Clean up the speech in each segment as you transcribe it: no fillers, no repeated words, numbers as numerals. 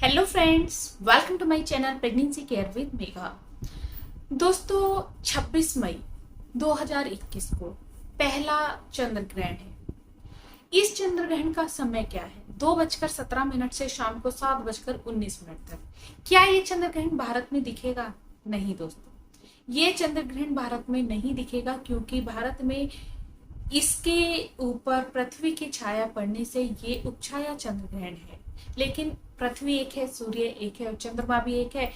Hello friends, welcome to my channel pregnancy care with Megha. दोस्तों, 26 मई 2021 को पहला चंद्र ग्रहण है। इस चंद्र ग्रहण का समय क्या है? 2:17 से शाम को 7:19 तक। क्या ये चंद्र ग्रहण भारत में दिखेगा? नहीं दोस्तों, ये चंद्र ग्रहण भारत में नहीं दिखेगा, क्योंकि भारत में इसके ऊपर पृथ्वी की छाया पड़ने से ये उपछाया चंद्र ग्रहण है। लेकिन पृथ्वी एक है, सूर्य एक है और चंद्रमा भी एक है।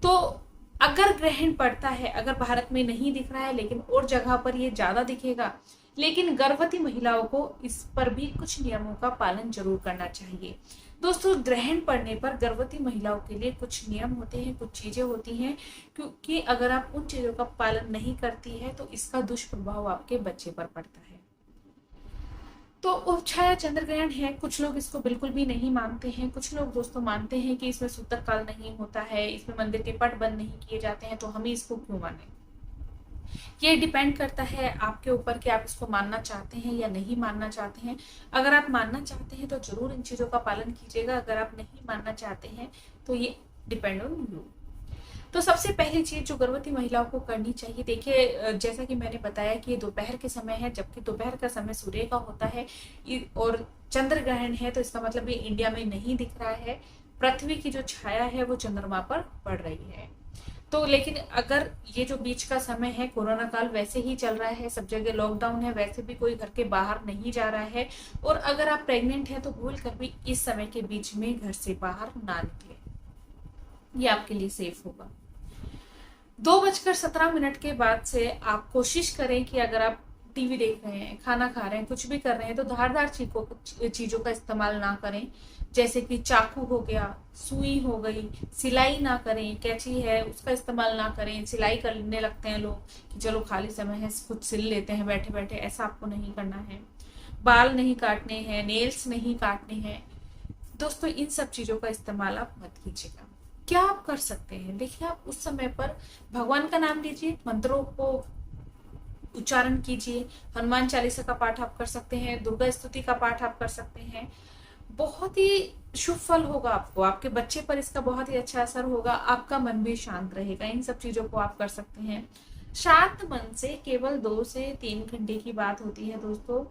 तो अगर ग्रहण पड़ता है, अगर भारत में नहीं दिख रहा है लेकिन और जगह पर ये ज्यादा दिखेगा, लेकिन गर्भवती महिलाओं को इस पर भी कुछ नियमों का पालन जरूर करना चाहिए। दोस्तों, ग्रहण पड़ने पर गर्भवती महिलाओं के लिए कुछ नियम होते हैं, कुछ चीजें होती हैं, क्योंकि अगर आप उन चीजों का पालन नहीं करती है तो इसका दुष्प्रभाव आपके बच्चे पर पड़ता है। तो उपछाया चंद्र ग्रहण है। कुछ लोग इसको बिल्कुल भी नहीं मानते हैं। कुछ लोग दोस्तों मानते हैं कि इसमें सूतक काल नहीं होता है, इसमें मंदिर के पट बंद नहीं किए जाते हैं, तो हम इसको क्यों माने? ये डिपेंड करता है आपके ऊपर कि आप इसको मानना चाहते हैं या नहीं मानना चाहते हैं। अगर आप मानना चाहते हैं तो जरूर इन चीजों का पालन कीजिएगा। अगर आप नहीं मानना चाहते हैं तो ये डिपेंड ऑन यू। तो सबसे पहली चीज जो गर्भवती महिलाओं को करनी चाहिए, देखिए जैसा कि मैंने बताया कि ये दोपहर के समय है, जबकि दोपहर का समय सूर्य का होता है और चंद्र ग्रहण है, तो इसका मतलब ये इंडिया में नहीं दिख रहा है। पृथ्वी की जो छाया है वो चंद्रमा पर पड़ रही है। तो लेकिन अगर ये जो बीच का समय है, कोरोना काल वैसे ही चल रहा है, सब जगह लॉकडाउन है, वैसे भी कोई घर के बाहर नहीं जा रहा है, और अगर आप प्रेग्नेंट हैं तो भूल कर भी इस समय के बीच में घर से बाहर ना निकले, ये आपके लिए सेफ होगा। 2:17 के बाद से आप कोशिश करें कि अगर आप टीवी देख रहे हैं, खाना खा रहे हैं, कुछ भी कर रहे हैं, तो धारदार चीजों का इस्तेमाल ना करें। जैसे कि चाकू हो गया, सुई हो गई, सिलाई ना करें, कैंची है उसका इस्तेमाल ना करें। सिलाई करने लगते हैं लोग कि चलो खाली समय है कुछ सिल लेते हैं बैठे बैठे, ऐसा आपको नहीं करना है। बाल नहीं काटने हैं, नेल्स नहीं काटने हैं। दोस्तों, इन सब चीजों का इस्तेमाल आप मत कीजिएगा। क्या आप कर सकते हैं? देखिए, आप उस समय पर भगवान का नाम लीजिए, मंत्रों को उच्चारण कीजिए। हनुमान चालीसा का पाठ आप कर सकते हैं, दुर्गा स्तुति का पाठ आप कर सकते हैं। बहुत ही शुभ फल होगा आपको, आपके बच्चे पर इसका बहुत ही अच्छा असर होगा, आपका मन भी शांत रहेगा। इन सब चीजों को आप कर सकते हैं। शांत मन से केवल 2 से 3 घंटे की बात होती है दोस्तों।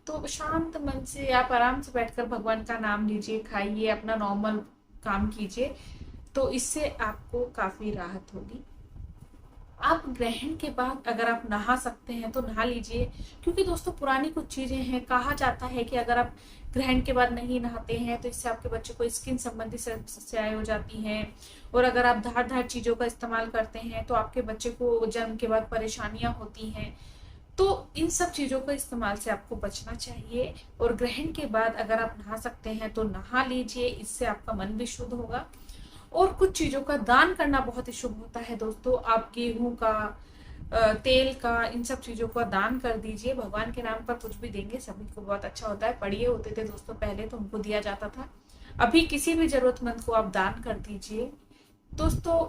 तो शांत मन से आप आराम से बैठकर भगवान का नाम लीजिए, खाइए, अपना नॉर्मल काम कीजिए, तो इससे आपको काफी राहत होगी। आप ग्रहण के बाद अगर आप नहा सकते हैं तो नहा लीजिए, क्योंकि दोस्तों पुरानी कुछ चीजें हैं। कहा जाता है कि अगर आप ग्रहण के बाद नहीं नहाते हैं तो इससे आपके बच्चे को स्किन संबंधी समस्याएं हो जाती हैं, और अगर आप धार चीजों का इस्तेमाल करते हैं तो आपके बच्चे को जन्म के बाद परेशानियां होती हैं। तो इन सब चीजों का इस्तेमाल से आपको बचना चाहिए। और ग्रहण के बाद अगर आप नहा सकते हैं तो नहा लीजिए, इससे आपका मन भी शुद्ध होगा। और कुछ चीजों का दान करना बहुत ही शुभ होता है दोस्तों। आप गेहूं का, तेल का, इन सब चीजों का दान कर दीजिए। भगवान के नाम पर कुछ भी देंगे सभी को बहुत अच्छा होता है। पढ़िए होते थे दोस्तों पहले, तो उनको दिया जाता था। अभी किसी भी जरूरतमंद को आप दान कर दीजिए। दोस्तों,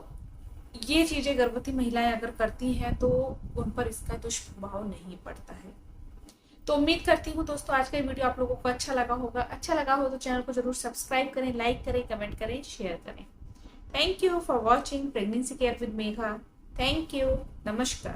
ये चीजें गर्भवती महिलाएं अगर करती हैं तो उन पर इसका दुष्प्रभाव नहीं पड़ता है। तो उम्मीद करती हूँ दोस्तों आज का वीडियो आप लोगों को अच्छा लगा होगा। अच्छा लगा हो तो चैनल को जरूर सब्सक्राइब करें, लाइक करें, कमेंट करें, शेयर करें। Thank you for watching Pregnancy Care with Megha. Thank you. Namaskar.